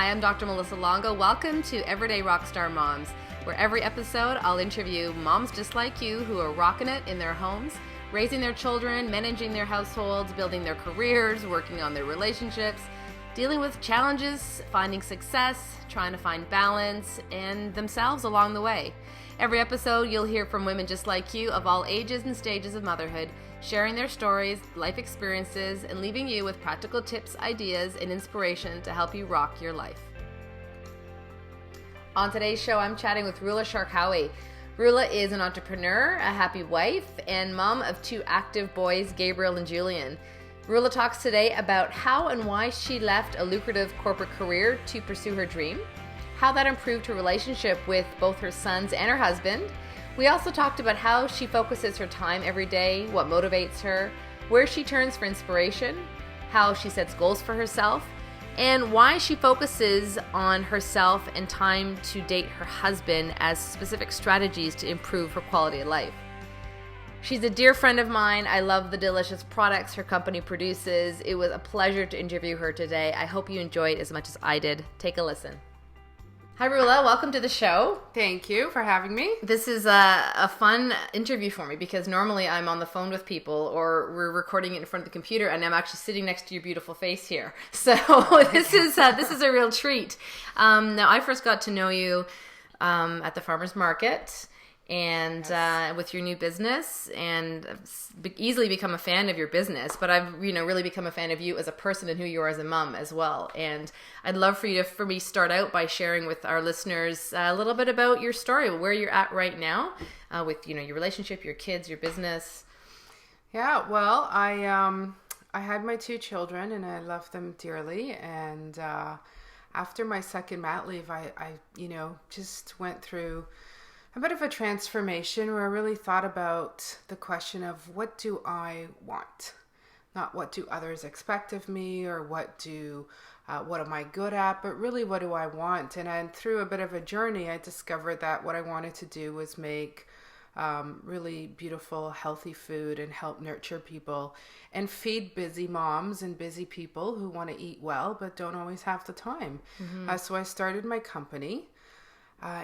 Hi, I'm Dr. Melissa Longo. Welcome to Everyday Rockstar Moms, where every episode I'll interview moms just like you who are rocking it in their homes, raising their children, managing their households, building their careers, working on their relationships, dealing with challenges, finding success, trying to find balance, and themselves along the way. Every episode, you'll hear from women just like you of all ages and stages of motherhood, sharing their stories, life experiences, and leaving you with practical tips, ideas, and inspiration to help you rock your life. On today's show, I'm chatting with Rula Sharkawi. Rula is an entrepreneur, a happy wife, and mom of two active boys, Gabriel and Julian. Rula talks today about how and why she left a lucrative corporate career to pursue her dream, how that improved her relationship with both her sons and her husband. We also talked about how she focuses her time every day, what motivates her, where she turns for inspiration, how she sets goals for herself, and why she focuses on herself and time to date her husband as specific strategies to improve her quality of life. She's a dear friend of mine. I love the delicious products her company produces. It was a pleasure to interview her today. I hope you enjoyed as much as I did. Take a listen. Hi, Rula. Welcome to the show. Thank you for having me. This is a fun interview for me because normally I'm on the phone with people or we're recording it in front of the computer and I'm actually sitting next to your beautiful face here. So this is a real treat. Now, I first got to know you at the farmer's market and yes. With your new business, and easily become a fan of your business, but I've really become a fan of you as a person and who you are as a mom as well. And I'd love for me to start out by sharing with our listeners a little bit about your story, where you're at right now with your relationship, your kids, your business. Yeah, well, I had my two children and I loved them dearly, and after my second mat leave, I just went through a bit of a transformation where I really thought about the question of what do I want? Not what do others expect of me or what am I good at, but really what do I want? And through a bit of a journey, I discovered that what I wanted to do was make really beautiful, healthy food and help nurture people and feed busy moms and busy people who want to eat well but don't always have the time. Mm-hmm. So I started my company.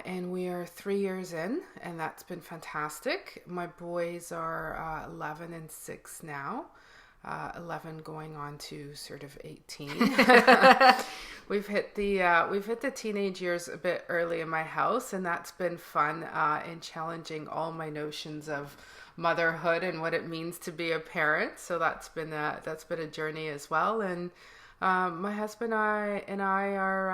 And we are 3 years in, and that's been fantastic. My boys are 11 and 6 now, 11 going on to sort of 18. We've hit the teenage years a bit early in my house, and that's been fun and challenging all my notions of motherhood and what it means to be a parent. So that's been a journey as well. And my husband and I are,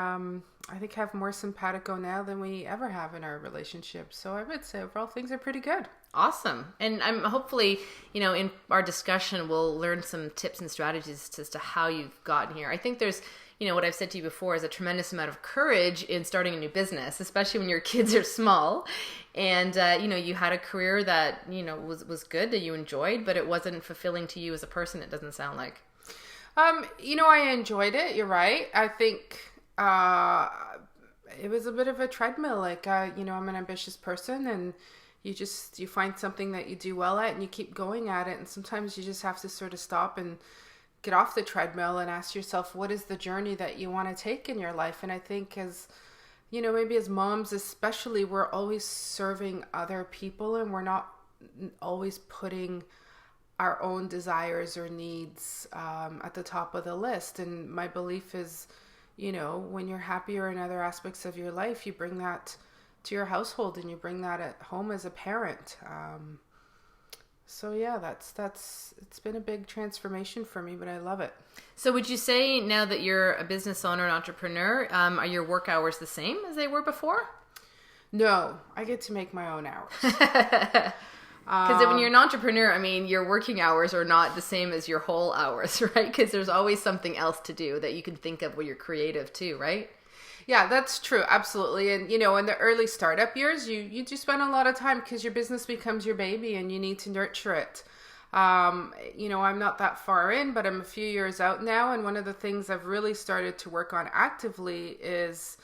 I think, have more simpatico now than we ever have in our relationship. So I would say overall things are pretty good. Awesome. And I'm hopefully, in our discussion, we'll learn some tips and strategies as to how you've gotten here. I think there's, what I've said to you before is a tremendous amount of courage in starting a new business, especially when your kids are small. And, you had a career that, was good, that you enjoyed, but it wasn't fulfilling to you as a person, it doesn't sound like. I enjoyed it. You're right. I think it was a bit of a treadmill. Like, I'm an ambitious person, and you find something that you do well at and you keep going at it. And sometimes you just have to sort of stop and get off the treadmill and ask yourself, what is the journey that you want to take in your life? And I think maybe as moms especially, we're always serving other people and we're not always putting our own desires or needs at the top of the list. And my belief is, when you're happier in other aspects of your life, you bring that to your household and you bring that at home as a parent. So yeah, it's been a big transformation for me, but I love it. So would you say now that you're a business owner and entrepreneur, are your work hours the same as they were before? No, I get to make my own hours. Because when you're an entrepreneur, your working hours are not the same as your whole hours, right? Because there's always something else to do that you can think of when you're creative too, right? Yeah, that's true. Absolutely. And, in the early startup years, you do spend a lot of time because your business becomes your baby and you need to nurture it. I'm not that far in, but I'm a few years out now. And one of the things I've really started to work on actively is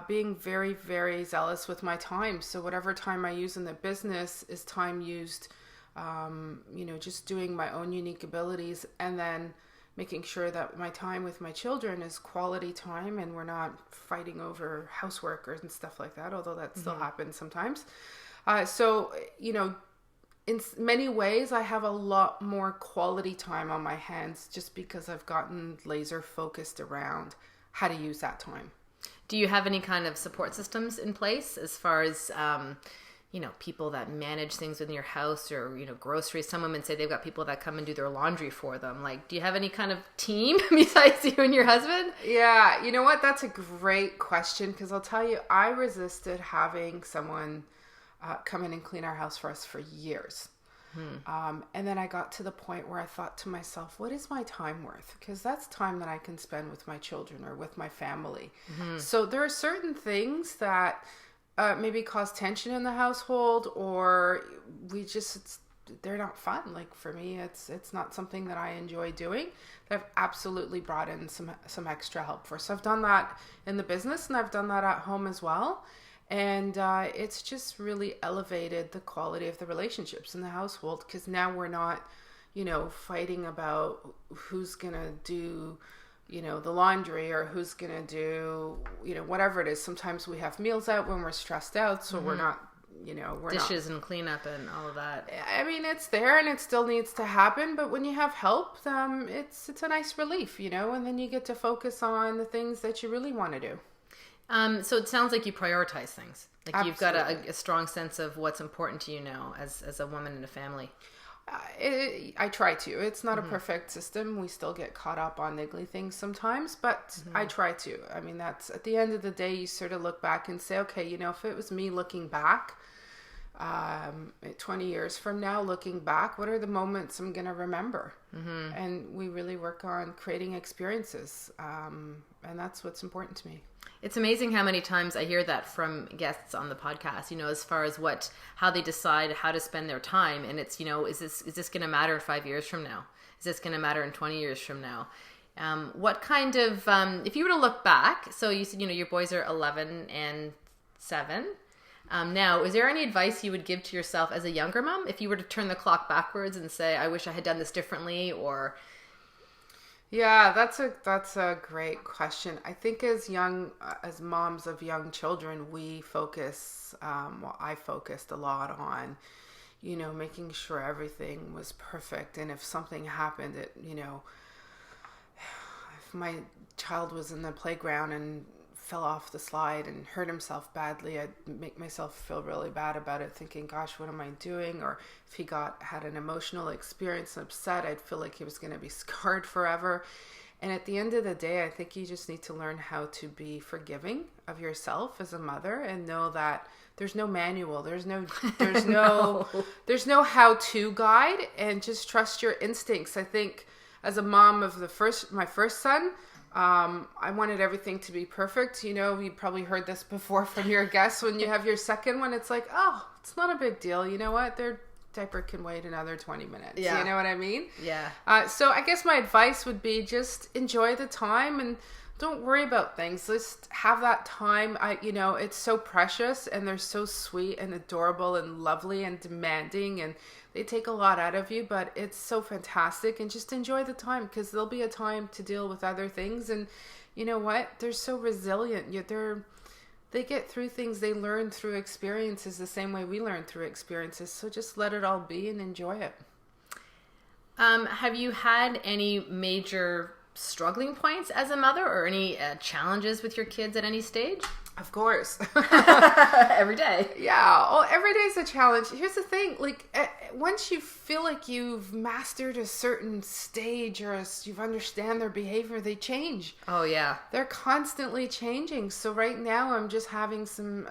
being very, very zealous with my time. So whatever time I use in the business is time used, just doing my own unique abilities, and then making sure that my time with my children is quality time and we're not fighting over housework and stuff like that, although that still happens sometimes. So, in many ways, I have a lot more quality time on my hands just because I've gotten laser focused around how to use that time. Do you have any kind of support systems in place as far as, people that manage things within your house or, groceries? Some women say they've got people that come and do their laundry for them. Like, do you have any kind of team besides you and your husband? Yeah, you know what? That's a great question, because I'll tell you, I resisted having someone come in and clean our house for us for years. And then I got to the point where I thought to myself, what is my time worth? Because that's time that I can spend with my children or with my family. So there are certain things that maybe cause tension in the household, or they're not fun. Like for me, it's not something that I enjoy doing. That I've absolutely brought in some extra help for. So I've done that in the business, and I've done that at home as well. And it's just really elevated the quality of the relationships in the household, because now we're not, fighting about who's going to do, the laundry, or who's going to do, whatever it is. Sometimes we have meals out when we're stressed out, so we're not, dishes and cleanup and all of that. I mean, it's there and it still needs to happen, but when you have help, it's a nice relief, and then you get to focus on the things that you really want to do. So it sounds like you prioritize things. Like Absolutely. You've got a strong sense of what's important to you now as a woman in a family. I try to. It's not a perfect system. We still get caught up on niggly things sometimes, but I try to. I mean, that's at the end of the day, you sort of look back and say, okay, if it was me looking back, 20 years from now, looking back, what are the moments I'm going to remember? And we really work on creating experiences. And that's what's important to me. It's amazing how many times I hear that from guests on the podcast, as far as how they decide how to spend their time. And it's, is this going to matter 5 years from now? Is this going to matter in 20 years from now? What kind of, if you were to look back, so you said, your boys are 11 and 7. Now, is there any advice you would give to yourself as a younger mom? If you were to turn the clock backwards and say, I wish I had done this differently, or... Yeah, that's a great question. I think as moms of young children, we focus, I focused a lot on, making sure everything was perfect. And if something happened, if my child was in the playground and fell off the slide and hurt himself badly, I'd make myself feel really bad about it, thinking, gosh, what am I doing? Or if he had an emotional experience and upset, I'd feel like he was going to be scarred forever. And at the end of the day, I think you just need to learn how to be forgiving of yourself as a mother, and know that there's no manual, there's no there's no how-to guide, and just trust your instincts. I think as a mom of my first son, I wanted everything to be perfect. You probably heard this before from your guests. When you have your second one, it's like, oh, it's not a big deal. You know what? Their diaper can wait another 20 minutes. Yeah. You know what I mean? Yeah. So I guess my advice would be just enjoy the time and don't worry about things. Just have that time. It's so precious, and they're so sweet and adorable and lovely and demanding, and they take a lot out of you, but it's so fantastic. And just enjoy the time, because there'll be a time to deal with other things. And you know what? They're so resilient. They get through things. They learn through experiences the same way we learn through experiences. So just let it all be and enjoy it. Have you had any major struggling points as a mother, or any challenges with your kids at any stage? Of course. Every day. Yeah. Oh, every day is a challenge. Here's the thing. Once you feel like you've mastered a certain stage, or you understand their behavior, they change. Oh, yeah. They're constantly changing. So right now I'm just having some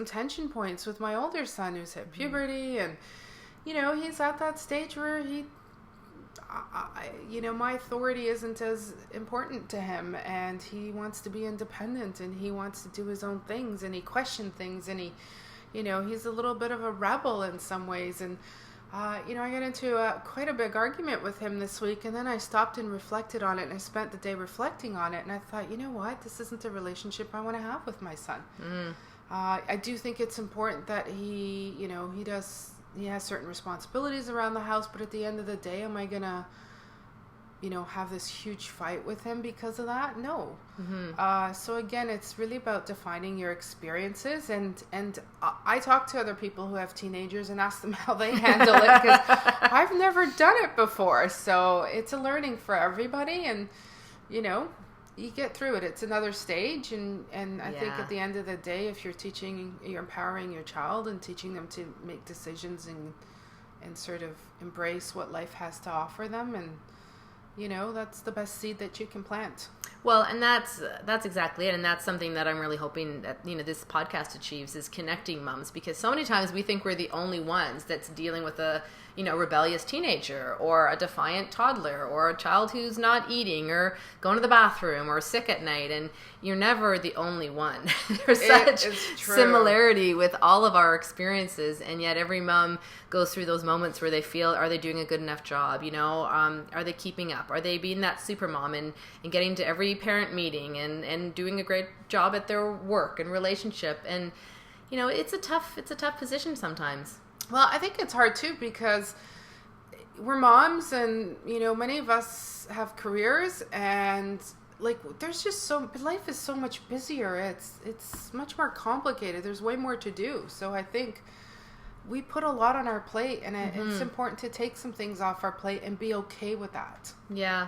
tension points with my older son, who's hit puberty, and, he's at that stage where my authority isn't as important to him, and he wants to be independent, and he wants to do his own things, and he questions things, and he's a little bit of a rebel in some ways. And, I got into quite a big argument with him this week, and then I stopped and reflected on it, and I spent the day reflecting on it, and I thought, you know what, this isn't a relationship I want to have with my son. I do think it's important that he has certain responsibilities around the house, but at the end of the day, am I gonna have this huge fight with him because of that. No. So again, it's really about defining your experiences, and I talk to other people who have teenagers and ask them how they handle it, because I've never done it before. So it's a learning for everybody, and you get through it. It's another stage, and I think at the end of the day, if you're empowering your child and teaching them to make decisions and sort of embrace what life has to offer them, and that's the best seed that you can plant. Well, and that's exactly it, and that's something that I'm really hoping that this podcast achieves, is connecting moms, because so many times we think we're the only ones that's dealing with a rebellious teenager, or a defiant toddler, or a child who's not eating or going to the bathroom or sick at night, and you're never the only one. There's such similarity with all of our experiences, and yet every mom goes through those moments where they feel, are they doing a good enough job? Are they keeping up? Are they being that super mom and getting to every parent meeting and doing a great job at their work and relationship? And it's a tough position sometimes. Well, I think it's hard too, because we're moms, and many of us have careers, and there's just life is so much busier. It's much more complicated. There's way more to do. So I think we put a lot on our plate, and it's important to take some things off our plate and be okay with that. Yeah.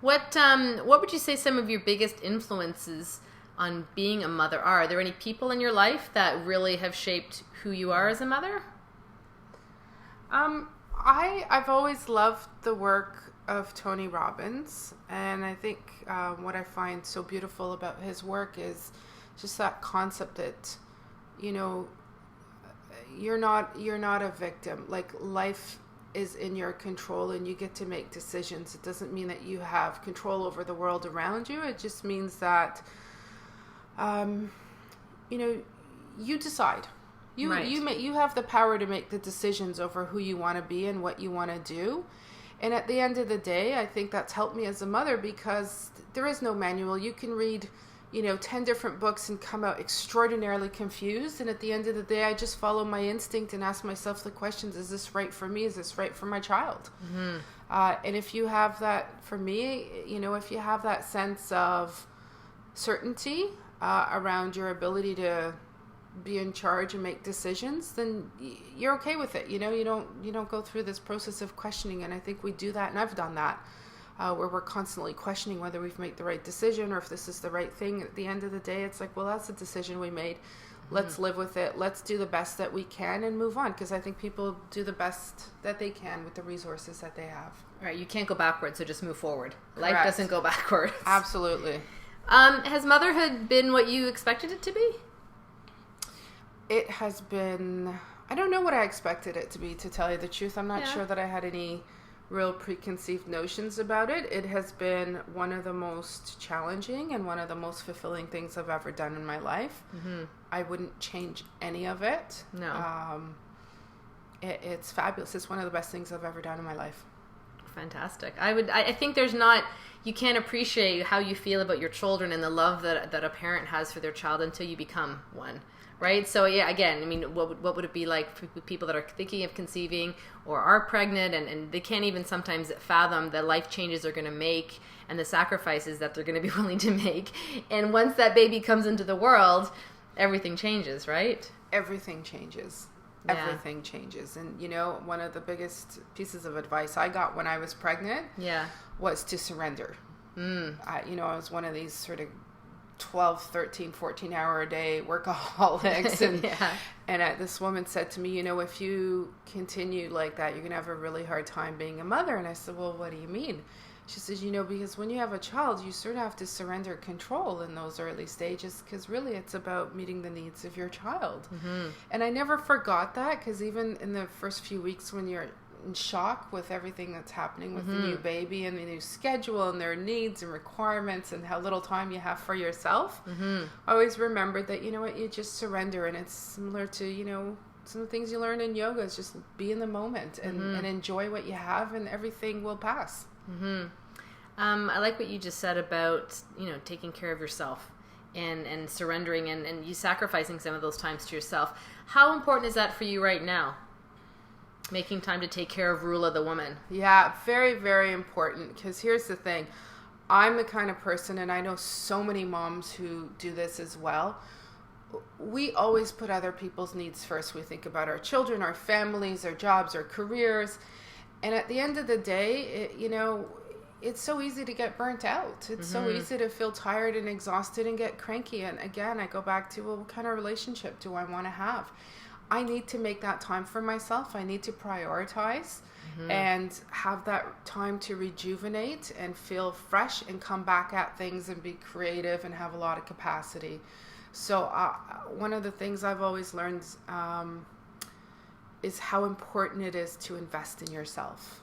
What would you say some of your biggest influences on being a mother are? Are there any people in your life that really have shaped who you are as a mother? I've always loved the work of Tony Robbins, and I think what I find so beautiful about his work is just that concept that you're not a victim. Life is in your control, and you get to make decisions. It doesn't mean that you have control over the world around you. It just means that you decide. You have the power to make the decisions over who you want to be and what you want to do. And at the end of the day, I think that's helped me as a mother, because there is no manual. You can read 10 different books and come out extraordinarily confused. And at the end of the day, I just follow my instinct and ask myself the questions: is this right for me? Is this right for my child? And if you have that, for me, if you have that sense of certainty around your ability to be in charge and make decisions, then you're okay with it. You don't go through this process of questioning. And I think we do that, and I've done that, where we're constantly questioning whether we've made the right decision or if this is the right thing. At the end of the day, it's like, well, that's a decision we made. Let's live with it. Let's do the best that we can and move on, because I think people do the best that they can with the resources that they have. Right. You can't go backwards, so just move forward. Correct. Life doesn't go backwards. Absolutely. Has motherhood been what you expected it to be? It has been, I don't know what I expected it to be, to tell you the truth. I'm not sure that I had any real preconceived notions about it. It has been one of the most challenging and one of the most fulfilling things I've ever done in my life. I wouldn't change any of it. No. It's fabulous. It's one of the best things I've ever done in my life. Fantastic. I think you can't appreciate how you feel about your children and the love that a parent has for their child until you become one. Right? So yeah, again, I mean, what would it be like for people that are thinking of conceiving or are pregnant, and they can't even sometimes fathom the life changes they're going to make and the sacrifices that they're going to be willing to make. And once that baby comes into the world, everything changes, right? Everything changes. Everything changes. And one of the biggest pieces of advice I got when I was pregnant was to surrender. I was one of these sort of 12, 13, 14 hour a day workaholics, and this woman said to me, if you continue like that, you're going to have a really hard time being a mother. And I said, well, what do you mean? She says, because when you have a child, you sort of have to surrender control in those early stages, because really it's about meeting the needs of your child. And I never forgot that, because even in the first few weeks when you're in shock with everything that's happening with the new baby and the new schedule and their needs and requirements and how little time you have for yourself, I always remembered that, you just surrender. And it's similar to, some of the things you learn in yoga is just be in the moment and enjoy what you have, and everything will pass. I like what you just said about, taking care of yourself and surrendering and you sacrificing some of those times to yourself. How important is that for you right now? Making time to take care of Rula, the woman. Yeah, very, very important. Because here's the thing. I'm the kind of person, and I know so many moms who do this as well. We always put other people's needs first. We think about our children, our families, our jobs, our careers. And at the end of the day, it's so easy to get burnt out. It's so easy to feel tired and exhausted and get cranky. And again, I go back to, well, what kind of relationship do I want to have? I need to make that time for myself. I need to prioritize and have that time to rejuvenate and feel fresh and come back at things and be creative and have a lot of capacity. So one of the things I've always learned is how important it is to invest in yourself.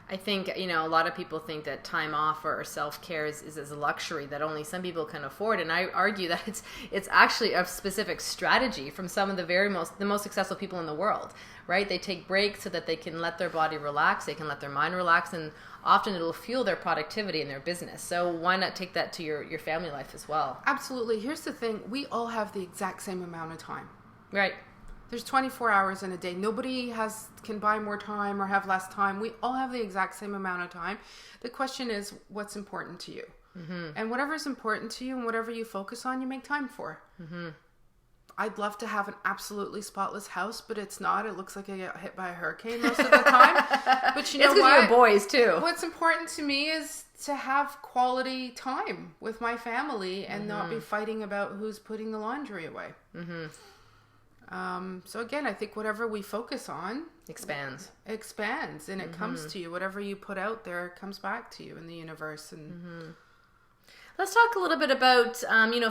I think, a lot of people think that time off or self-care is a luxury that only some people can afford. And I argue that it's actually a specific strategy from some of the most successful people in the world, right? They take breaks so that they can let their body relax, they can let their mind relax, and often it'll fuel their productivity in their business. So why not take that to your family life as well? Absolutely. Here's the thing. We all have the exact same amount of time. Right. There's 24 hours in a day. Nobody can buy more time or have less time. We all have the exact same amount of time. The question is, what's important to you? And whatever's important to you and whatever you focus on, you make time for. I'd love to have an absolutely spotless house, but it's not. It looks like I get hit by a hurricane most of the time. But you know what? It's because you have boys too. What's important to me is to have quality time with my family and not be fighting about who's putting the laundry away. So again, I think whatever we focus on expands and it comes to you. Whatever you put out there comes back to you in the universe. And let's talk a little bit about,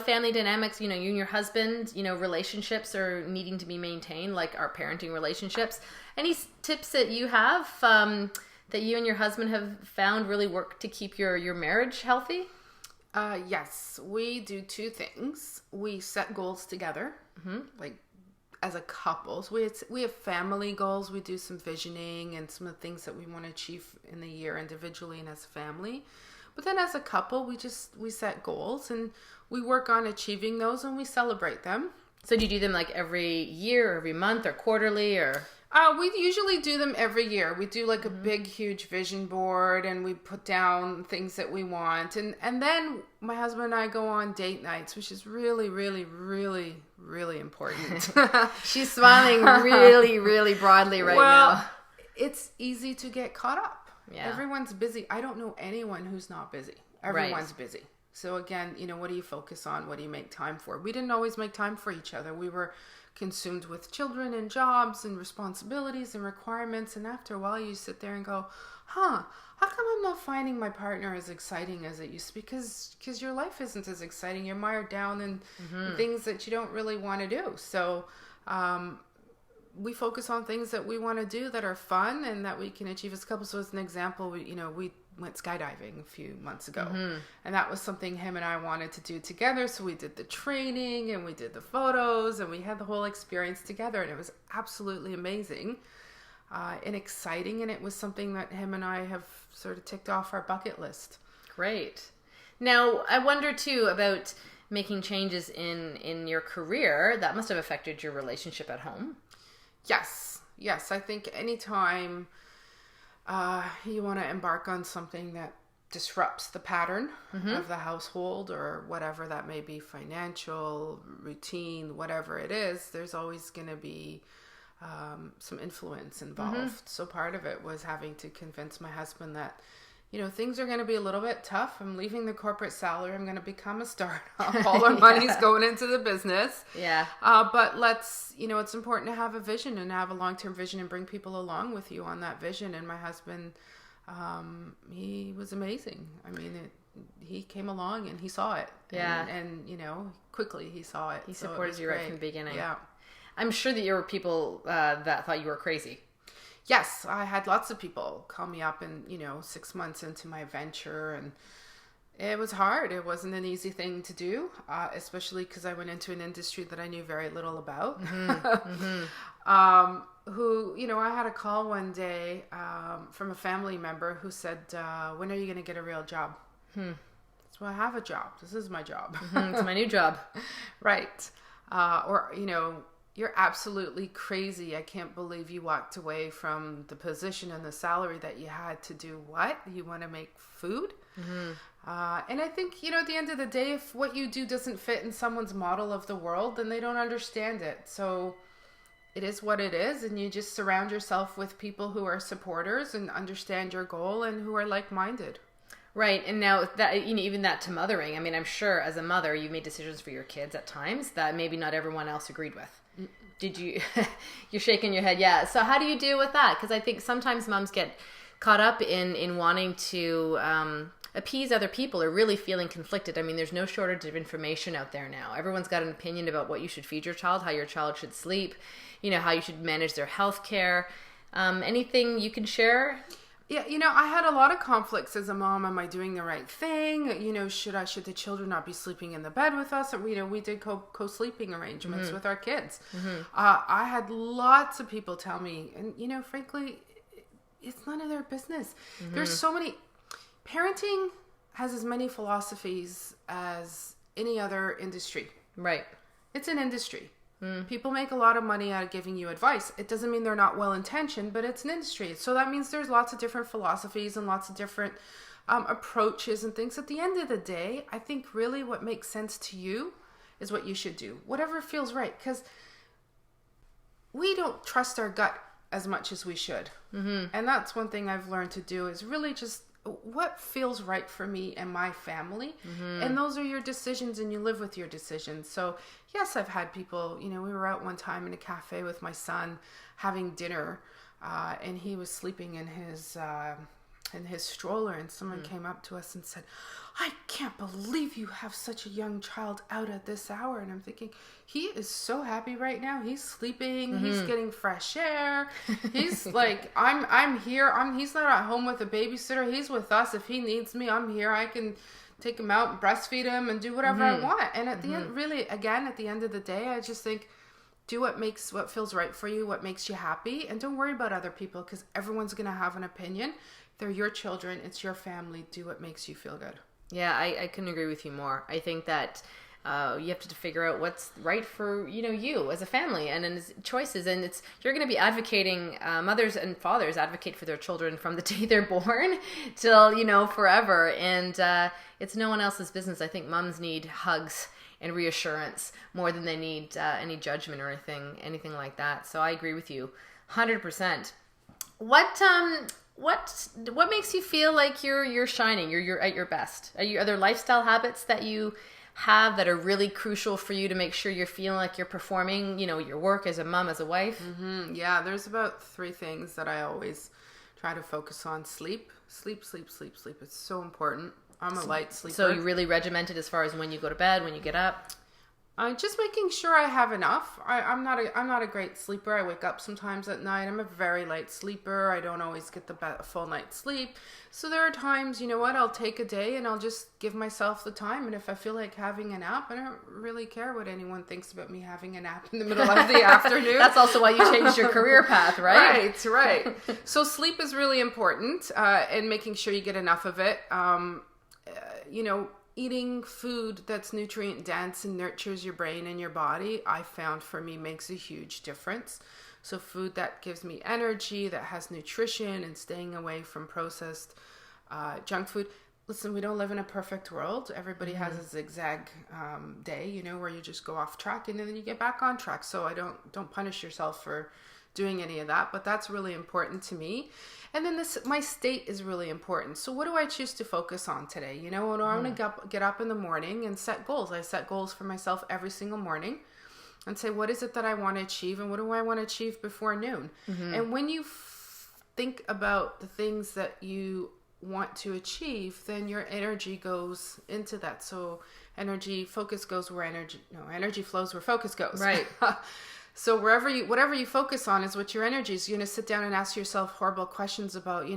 family dynamics. You and your husband, relationships are needing to be maintained, like our parenting relationships. Any tips that you have that you and your husband have found really work to keep your marriage healthy? Yes, we do two things. We set goals together, like as a couple. So we have family goals. We do some visioning and some of the things that we want to achieve in the year individually and as a family. But then as a couple, we set goals and we work on achieving those and we celebrate them. So do you do them like every year, or every month, or quarterly, or? We usually do them every year. We do like a big, huge vision board and we put down things that we want. And then my husband and I go on date nights, which is really, really, really, really important. She's smiling really, really broadly now. Well, it's easy to get caught up. Yeah. Everyone's busy. I don't know anyone who's not busy. Everyone's busy. So again, what do you focus on? What do you make time for? We didn't always make time for each other. We were consumed with children and jobs and responsibilities and requirements. And after a while, you sit there and go, how come I'm not finding my partner as exciting as it used to be? Because your life isn't as exciting. You're mired down in things that you don't really want to do. So we focus on things that we want to do that are fun and that we can achieve as a couple. So as an example, we went skydiving a few months ago, and that was something him and I wanted to do together. So we did the training and we did the photos and we had the whole experience together, and it was absolutely amazing and exciting, and it was something that him and I have sort of ticked off our bucket list. Great. Now, I wonder too about making changes in your career. That must have affected your relationship at home. Yes. I think anytime you want to embark on something that disrupts the pattern of the household or whatever that may be, financial, routine, whatever it is, there's always going to be some influence involved. So part of it was having to convince my husband that, things are going to be a little bit tough. I'm leaving the corporate salary. I'm going to become a startup. All our money's going into the business. Yeah. But it's important to have a vision and have a long-term vision and bring people along with you on that vision. And my husband, he was amazing. I mean, he came along and he saw it. Yeah. And quickly he saw it. He supported you right from the beginning. Yeah. I'm sure that there were people that thought you were crazy. Yes, I had lots of people call me up and, 6 months into my venture, and it was hard. It wasn't an easy thing to do, especially because I went into an industry that I knew very little about. I had a call one day from a family member who said, when are you going to get a real job? So I have a job. This is my job. It's my new job. Right. you're absolutely crazy. I can't believe you walked away from the position and the salary that you had to do what? You want to make food? Mm-hmm. And I think, at the end of the day, if what you do doesn't fit in someone's model of the world, then they don't understand it. So it is what it is. And you just surround yourself with people who are supporters and understand your goal and who are like-minded. Right. And now that, even that to mothering, I mean, I'm sure as a mother, you made decisions for your kids at times that maybe not everyone else agreed with. Did you, you're shaking your head. Yeah. So how do you deal with that? Because I think sometimes moms get caught up in wanting to appease other people or really feeling conflicted. I mean, there's no shortage of information out there now. Everyone's got an opinion about what you should feed your child, how your child should sleep, how you should manage their health care. Anything you can share? Yeah, I had a lot of conflicts as a mom. Am I doing the right thing? Should the children not be sleeping in the bed with us? Or, we did co-sleeping arrangements with our kids. Mm-hmm. I had lots of people tell me, and, frankly, it's none of their business. Mm-hmm. There's so many. Parenting has as many philosophies as any other industry. Right. It's an industry. People make a lot of money out of giving you advice. It doesn't mean they're not well-intentioned, but it's an industry. So that means there's lots of different philosophies and lots of different approaches and things. At the end of the day, I think really what makes sense to you is what you should do. Whatever feels right. Because we don't trust our gut as much as we should. Mm-hmm. And that's one thing I've learned to do is really just what feels right for me and my family. Mm-hmm. And those are your decisions and you live with your decisions. So yes, I've had people, we were out one time in a cafe with my son having dinner and he was sleeping in his stroller and someone came up to us and said, I can't believe you have such a young child out at this hour. And I'm thinking, he is so happy right now. He's sleeping. Mm-hmm. He's getting fresh air. He's like, I'm here. He's not at home with a babysitter. He's with us. If he needs me, I'm here. I can take him out and breastfeed him and do whatever I want. And at the end, really, again, at the end of the day, I just think, do what feels right for you, what makes you happy. And don't worry about other people because everyone's going to have an opinion. They're your children. It's your family. Do what makes you feel good. Yeah, I couldn't agree with you more. I think that you have to figure out what's right for, you as a family and as choices. And you're going to be advocating, mothers and fathers advocate for their children from the day they're born till, forever. And it's no one else's business. I think moms need hugs and reassurance more than they need any judgment or anything like that. So I agree with you 100%. What makes you feel like you're shining, you're at your best? Are there lifestyle habits that you have that are really crucial for you to make sure you're feeling like you're performing, your work as a mom, as a wife? Mm-hmm. Yeah, there's about 3 things that I always try to focus on. Sleep. It's so important. I'm a light sleeper. So you really regimented as far as when you go to bed, when you get up? Just making sure I have enough. I'm not a great sleeper. I wake up sometimes at night. I'm a very light sleeper. I don't always get the full night's sleep. So there are times, I'll take a day and I'll just give myself the time. And if I feel like having a nap, I don't really care what anyone thinks about me having a nap in the middle of the afternoon. That's also why you changed your career path, right? Right. So sleep is really important and making sure you get enough of it. Eating food that's nutrient dense and nurtures your brain and your body, I found for me makes a huge difference. So food that gives me energy, that has nutrition, and staying away from processed junk food. Listen, we don't live in a perfect world. Everybody has a zigzag day, where you just go off track and then you get back on track. So don't punish yourself for doing any of that, but that's really important to me. And then my state is really important. So what do I choose to focus on today? I want to get up in the morning and set goals. I set goals for myself every single morning and say, what is it that I want to achieve and what do I want to achieve before noon? Mm-hmm. And when you think about the things that you want to achieve, then your energy goes into that. So energy flows where focus goes. Right. So whatever you focus on is what your energy is. You're going to sit down and ask yourself horrible questions about,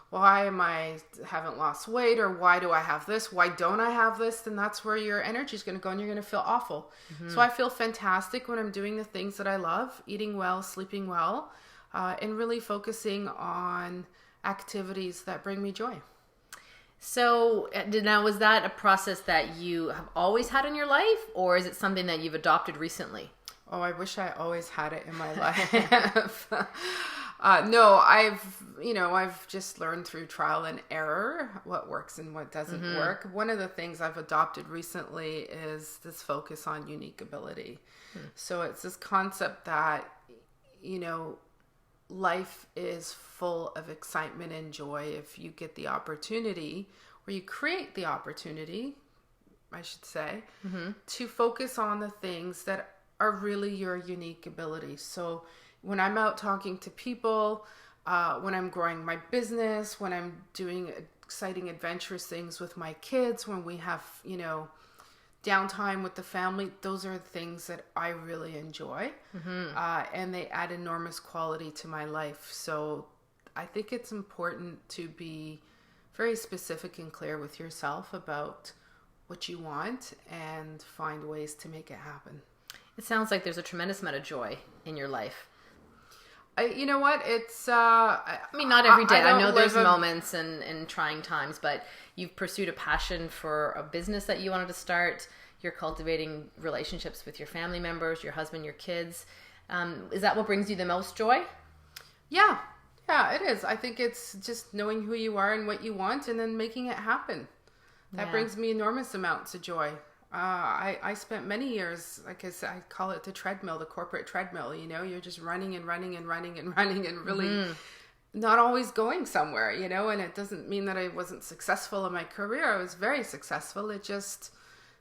why haven't lost weight, or why do I have this? Why don't I have this? Then that's where your energy is going to go and you're going to feel awful. Mm-hmm. So I feel fantastic when I'm doing the things that I love, eating well, sleeping well, and really focusing on activities that bring me joy. So now, was that a process that you have always had in your life, or is it something that you've adopted recently? Oh, I wish I always had it in my life. No, I've just learned through trial and error what works and what doesn't work. One of the things I've adopted recently is this focus on unique ability. So it's this concept that, life is full of excitement and joy if you get the opportunity, or you create the opportunity, I should say, to focus on the things that are really your unique ability. So when I'm out talking to people, when I'm growing my business, when I'm doing exciting, adventurous things with my kids, when we have, downtime with the family, those are things that I really enjoy. And they add enormous quality to my life. So I think it's important to be very specific and clear with yourself about what you want and find ways to make it happen. It sounds like there's a tremendous amount of joy in your life. You know what? It's, I mean, not every day. I know there's moments and trying times, but you've pursued a passion for a business that you wanted to start. You're cultivating relationships with your family members, your husband, your kids. Is that what brings you the most joy? Yeah, it is. I think it's just knowing who you are and what you want and then making it happen. That brings me enormous amounts of joy. I spent many years, like I said, I call it the treadmill, the corporate treadmill. You're just running and running and running and running and really not always going somewhere, and it doesn't mean that I wasn't successful in my career. I was very successful. It just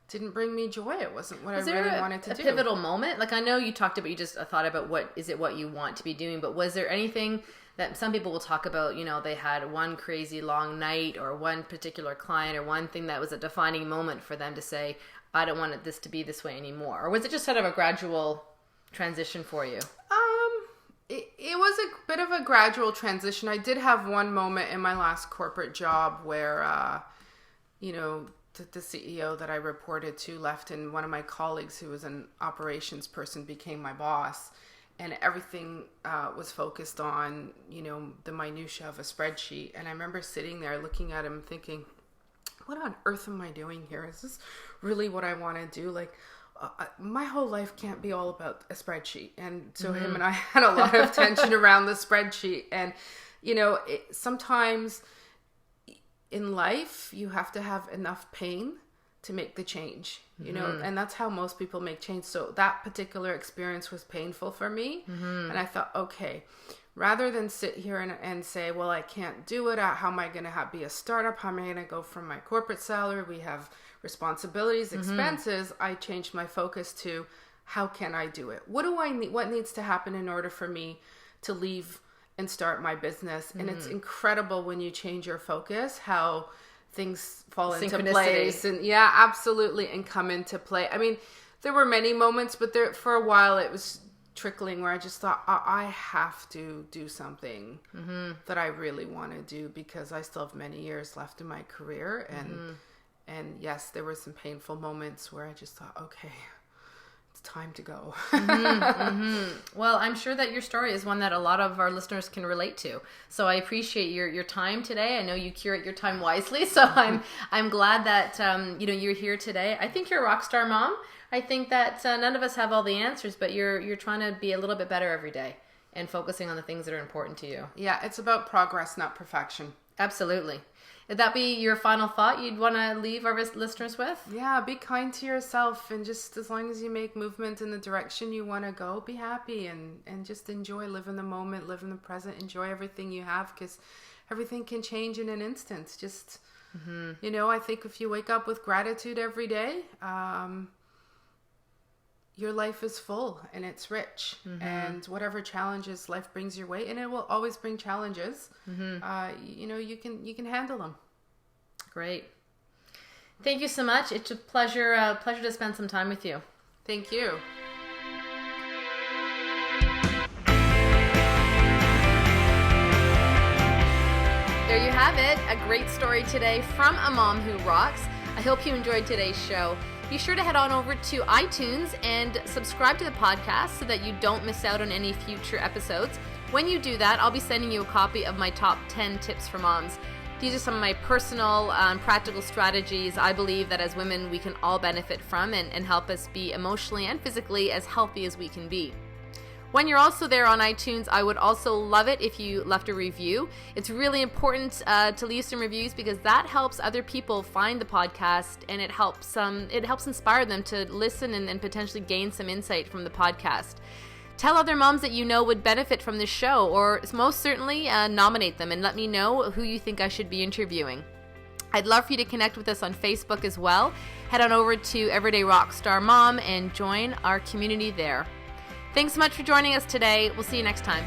didn't bring me joy. It wasn't what I really wanted to do. Was there a pivotal moment? Like, I know you talked about, you just thought about what you want to be doing, but was there anything that some people will talk about, they had one crazy long night or one particular client or one thing that was a defining moment for them to say, I don't want this to be this way anymore? Or was it just sort of a gradual transition for you? It was a bit of a gradual transition. I did have one moment in my last corporate job where, the CEO that I reported to left and one of my colleagues who was an operations person became my boss. And everything was focused on, the minutia of a spreadsheet. And I remember sitting there looking at him thinking, what on earth am I doing here? Is this really what I want to do? Like, my whole life can't be all about a spreadsheet. And so him and I had a lot of tension around the spreadsheet. And, sometimes in life, you have to have enough pain to make the change, and that's how most people make change. So that particular experience was painful for me. And I thought, okay, rather than sit here and say, well, I can't do it. How am I going to be a startup? How am I going to go from my corporate salary? We have responsibilities, expenses. I changed my focus to how can I do it? What do I need? What needs to happen in order for me to leave and start my business? And it's incredible when you change your focus, how things fall into place. And yeah, absolutely. And come into play. I mean, there were many moments, but for a while it was trickling where I just thought, I have to do something that I really want to do because I still have many years left in my career. And yes, there were some painful moments where I just thought, okay, it's time to go. Well, I'm sure that your story is one that a lot of our listeners can relate to. So I appreciate your time today. I know you curate your time wisely, so I'm glad that you're here today. I think you're a rock star mom. I think that none of us have all the answers, but you're trying to be a little bit better every day and focusing on the things that are important to you. Yeah, it's about progress, not perfection. Absolutely. Would that be your final thought you'd want to leave our listeners with? Yeah, be kind to yourself, and just as long as you make movement in the direction you want to go, be happy and just enjoy, live in the moment, live in the present, enjoy everything you have, because everything can change in an instant. Just, I think if you wake up with gratitude every day, your life is full and it's rich, and whatever challenges life brings your way, and it will always bring challenges, you can handle them. Great. Thank you so much. It's a pleasure to spend some time with you. Thank you. There you have it. A great story today from a mom who rocks. I hope you enjoyed today's show. Be sure to head on over to iTunes and subscribe to the podcast so that you don't miss out on any future episodes. When you do that, I'll be sending you a copy of my top 10 tips for moms. These are some of my personal practical strategies I believe that as women we can all benefit from and help us be emotionally and physically as healthy as we can be. When you're also there on iTunes, I would also love it if you left a review. It's really important to leave some reviews because that helps other people find the podcast, and it helps inspire them to listen and potentially gain some insight from the podcast. Tell other moms that you know would benefit from this show, or most certainly nominate them and let me know who you think I should be interviewing. I'd love for you to connect with us on Facebook as well. Head on over to Everyday Rockstar Mom and join our community there. Thanks so much for joining us today. We'll see you next time.